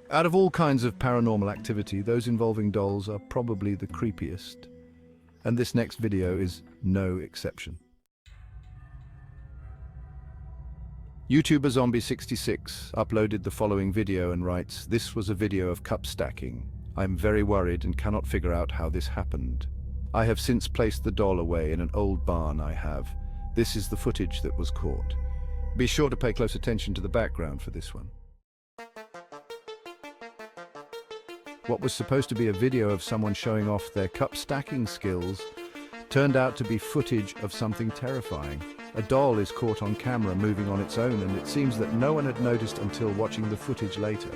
Out of all kinds of paranormal activity, those involving dolls are probably the creepiest. And this next video is no exception. YouTuber Zombie66 uploaded the following video and writes, "This was a video of cup stacking. I'm very worried and cannot figure out how this happened. I have since placed the doll away in an old barn I have. This is the footage that was caught." Be sure to pay close attention to the background for this one. What was supposed to be a video of someone showing off their cup stacking skills turned out to be footage of something terrifying. A doll is caught on camera moving on its own, and it seems that no one had noticed until watching the footage later.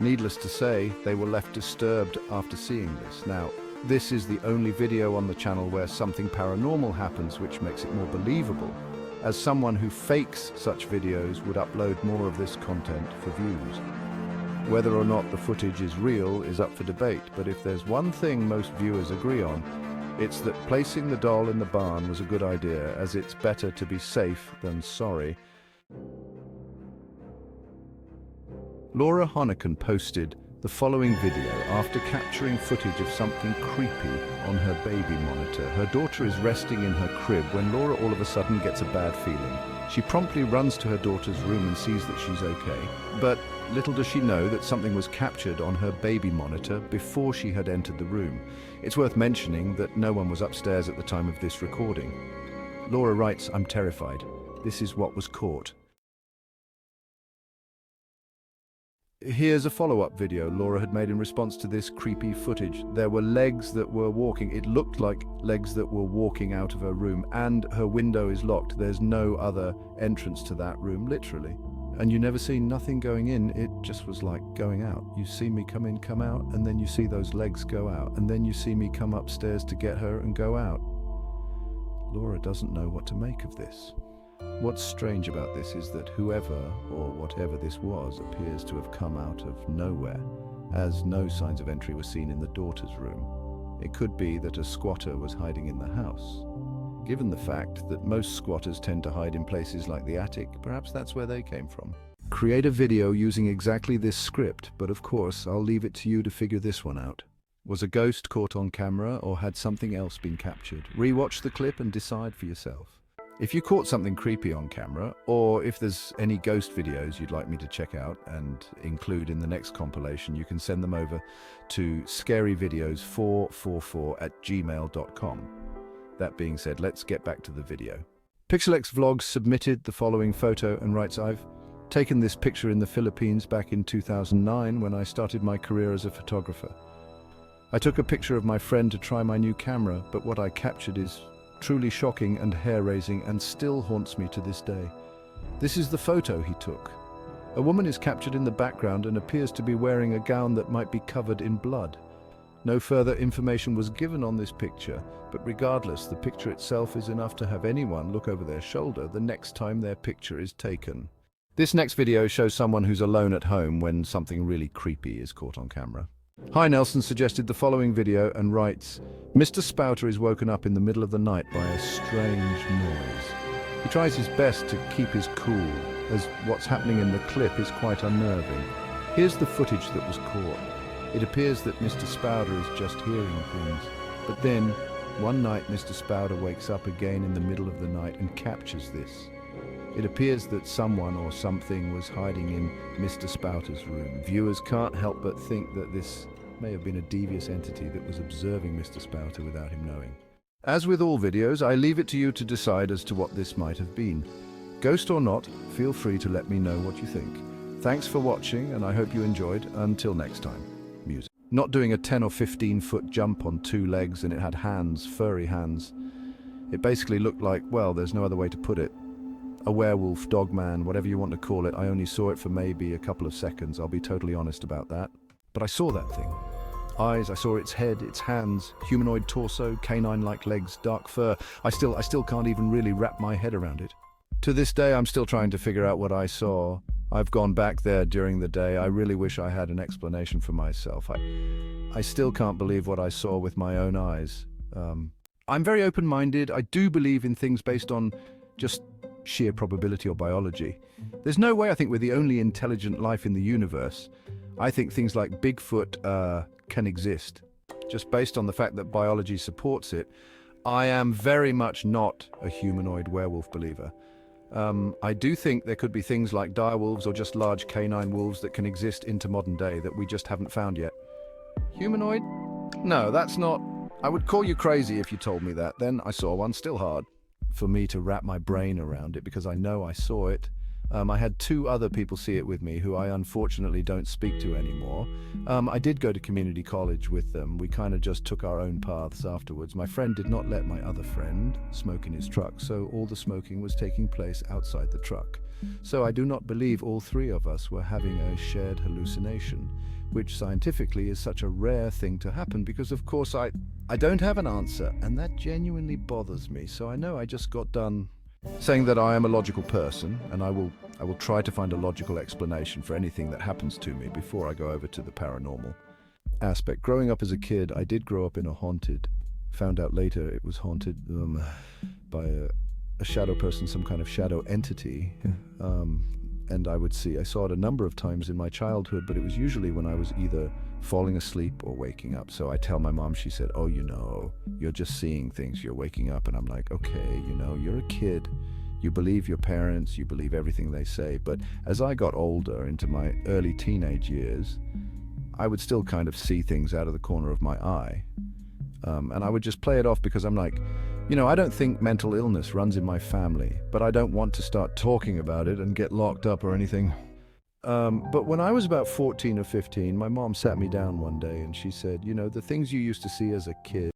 Needless to say, they were left disturbed after seeing this. Now, this is the only video on the channel where something paranormal happens, which makes it more believable, as someone who fakes such videos would upload more of this content for views. Whether or not the footage is real is up for debate, but if there's one thing most viewers agree on, it's that placing the doll in the barn was a good idea, as it's better to be safe than sorry. Laura Honican posted the following video after capturing footage of something creepy on her baby monitor. Her daughter is resting in her crib when Laura all of a sudden gets a bad feeling. She promptly runs to her daughter's room and sees that she's okay. But little does she know that something was captured on her baby monitor before she had entered the room. It's worth mentioning that no one was upstairs at the time of this recording. Laura writes, "I'm terrified. This is what was caught." Here's a follow-up video Laura had made in response to this creepy footage. There were legs that were walking. It looked like legs that were walking out of her room, and her window is locked. There's no other entrance to that room, literally. And you never see nothing going in, it just was like going out. You see me come in, come out, and then you see those legs go out, and then you see me come upstairs to get her and go out. Laura doesn't know what to make of this. What's strange about this is that whoever or whatever this was appears to have come out of nowhere, as no signs of entry were seen in the daughter's room. It could be that a squatter was hiding in the house. Given the fact that most squatters tend to hide in places like the attic, perhaps that's where they came from. Create a video using exactly this script, but of course I'll leave it to you to figure this one out. Was a ghost caught on camera, or had something else been captured? Rewatch the clip and decide for yourself. If you caught something creepy on camera, or if there's any ghost videos you'd like me to check out and include in the next compilation, you can send them over to scaryvideos444@gmail.com. That being said, let's get back to the video. PixelX Vlogs submitted the following photo and writes, "I've taken this picture in the Philippines back in 2009 when I started my career as a photographer. I took a picture of my friend to try my new camera, but what I captured is truly shocking and hair-raising and still haunts me to this day. This is the photo he took. A woman is captured in the background and appears to be wearing a gown that might be covered in blood. No further information was given on this picture, but regardless, the picture itself is enough to have anyone look over their shoulder the next time their picture is taken." This next video shows someone who's alone at home when something really creepy is caught on camera. Hi Nelson suggested the following video and writes, "Mr. Spouter is woken up in the middle of the night by a strange noise. He tries his best to keep his cool, as what's happening in the clip is quite unnerving. Here's the footage that was caught. It appears that Mr. Spouter is just hearing things. But then, one night Mr. Spouter wakes up again in the middle of the night and captures this. It appears that someone or something was hiding in Mr. Spouter's room. Viewers can't help but think that this may have been a devious entity that was observing Mr. Spouter without him knowing. As with all videos, I leave it to you to decide as to what this might have been. Ghost or not, feel free to let me know what you think. Thanks for watching, and I hope you enjoyed. Until next time. Music. Not doing a 10 or 15 foot jump on two legs, and it had hands, furry hands. It basically looked like, well, there's no other way to put it. A werewolf, dogman, whatever you want to call it. I only saw it for maybe a couple of seconds, I'll be totally honest about that. But I saw that thing. Eyes, I saw its head, its hands, humanoid torso, canine-like legs, dark fur. I still can't even really wrap my head around it. To this day, I'm still trying to figure out what I saw. I've gone back there during the day. I really wish I had an explanation for myself. I still can't believe what I saw with my own eyes. I'm very open-minded. I do believe in things based on just sheer probability or biology. There's no way I think we're the only intelligent life in the universe. I think things like Bigfoot can exist. Just based on the fact that biology supports it, I am very much not a humanoid werewolf believer. I do think there could be things like direwolves or just large canine wolves that can exist into modern day that we just haven't found yet. Humanoid? No, that's not... I would call you crazy if you told me that. Then I saw one, still hard for me to wrap my brain around it because I know I saw it. I had two other people see it with me who I unfortunately don't speak to anymore. I did go to community college with them. We kind of just took our own paths afterwards. My friend did not let my other friend smoke in his truck, so all the smoking was taking place outside the truck. So I do not believe all three of us were having a shared hallucination, which scientifically is such a rare thing to happen because, of course, I don't have an answer, and that genuinely bothers me. So I know I just got done saying that I am a logical person, and I will try to find a logical explanation for anything that happens to me before I go over to the paranormal aspect. Growing up as a kid, I did grow up in a haunted, found out later it was haunted by a shadow person, some kind of shadow entity. And I saw it a number of times in my childhood, but it was usually when I was either falling asleep or waking up. So I tell my mom, she said, "Oh, you're just seeing things, you're waking up." And I'm like, okay, you're a kid. You believe your parents, you believe everything they say. But as I got older, into my early teenage years, I would still kind of see things out of the corner of my eye. And I would just play it off because I'm like, I don't think mental illness runs in my family, but I don't want to start talking about it and get locked up or anything. But when I was about 14 or 15, my mom sat me down one day and she said, the things you used to see as a kid,